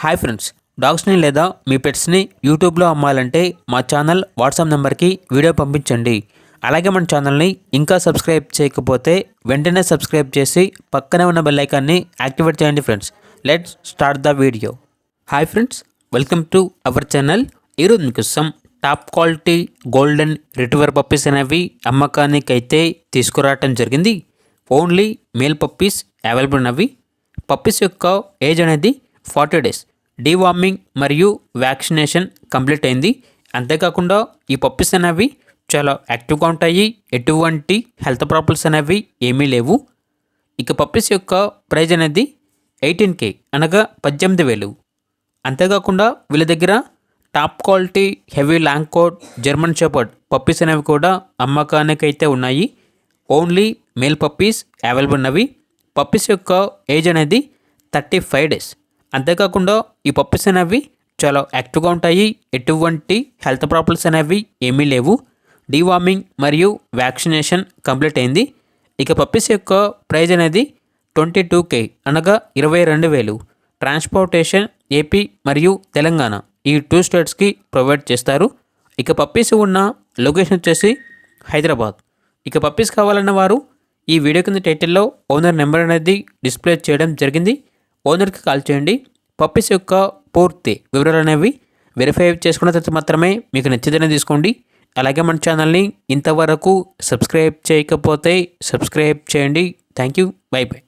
Hi friends, డాగ్స్ని లేదా మీ పెట్స్ని యూట్యూబ్లో అమ్మాలంటే మా ఛానల్ వాట్సాప్ నెంబర్కి వీడియో పంపించండి. అలాగే మన ఛానల్ని ఇంకా సబ్స్క్రైబ్ చేయకపోతే వెంటనే సబ్స్క్రైబ్ చేసి పక్కనే ఉన్న బెల్ ఐకాన్ని యాక్టివేట్ చేయండి friends. Let's start the video. Hi friends, welcome to our channel. ఈరోజు మీకోసం top quality golden retriever puppies అనేవి అమ్మకానికి అయితే తీసుకురావటం జరిగింది. ఓన్లీ మేల్ పప్పీస్ అవైలబుల్ ఉన్నవి. పప్పీస్ యొక్క ఏజ్ అనేది 40 days. డీవార్మింగ్ మరియు వ్యాక్సినేషన్ కంప్లీట్ అయింది. అంతేకాకుండా ఈ పప్పీస్ అనేవి చాలా యాక్టివ్గా ఉంటాయి. ఎటువంటి హెల్త్ ప్రాబ్లమ్స్ అనేవి ఏమీ లేవు. ఇక పప్పీస్ యొక్క ప్రైజ్ అనేది 18K అనగా 18,000. అంతేకాకుండా వీళ్ళ దగ్గర top quality heavy long coat German shepherd puppies అనేవి కూడా అమ్మకానికి అయితే ఉన్నాయి. ఓన్లీ మేల్ పప్పీస్ అవైలబుల్ ఉన్నవి. పప్పీస్ యొక్క ఏజ్ అనేది 35 days. అంతేకాకుండా ఈ పప్పీస్ అనేవి చాలా యాక్టివ్గా ఉంటాయి. ఎటువంటి హెల్త్ ప్రాబ్లమ్స్ అనేవి ఏమీ లేవు. డీవార్మింగ్ మరియు వ్యాక్సినేషన్ కంప్లీట్ అయింది. ఇక పప్పీస్ యొక్క ప్రైజ్ అనేది 22K అనగా 22,000. ట్రాన్స్పోర్టేషన్ ఏపీ మరియు తెలంగాణ ఈ 2 స్టేట్స్కి ప్రొవైడ్ చేస్తారు. ఇక పప్పీస్ ఉన్న లొకేషన్ వచ్చేసి హైదరాబాద్. ఇక పప్పీస్ కావాలన్న వారు ఈ వీడియో కింద టైటిల్లో ఓనర్ నెంబర్ అనేది డిస్ప్లే చేయడం జరిగింది. ఓనర్కి కాల్ చేయండి. పప్పీస్ యొక్క పూర్తి వివరాలు అనేవి వెరిఫై చేసుకున్న తర్వాత మాత్రమే మీకు నచ్చితేనే తీసుకోండి. అలాగే మన ఛానల్ని ఇంతవరకు సబ్స్క్రైబ్ చేయకపోతే సబ్స్క్రైబ్ చేయండి. Thank you. By by.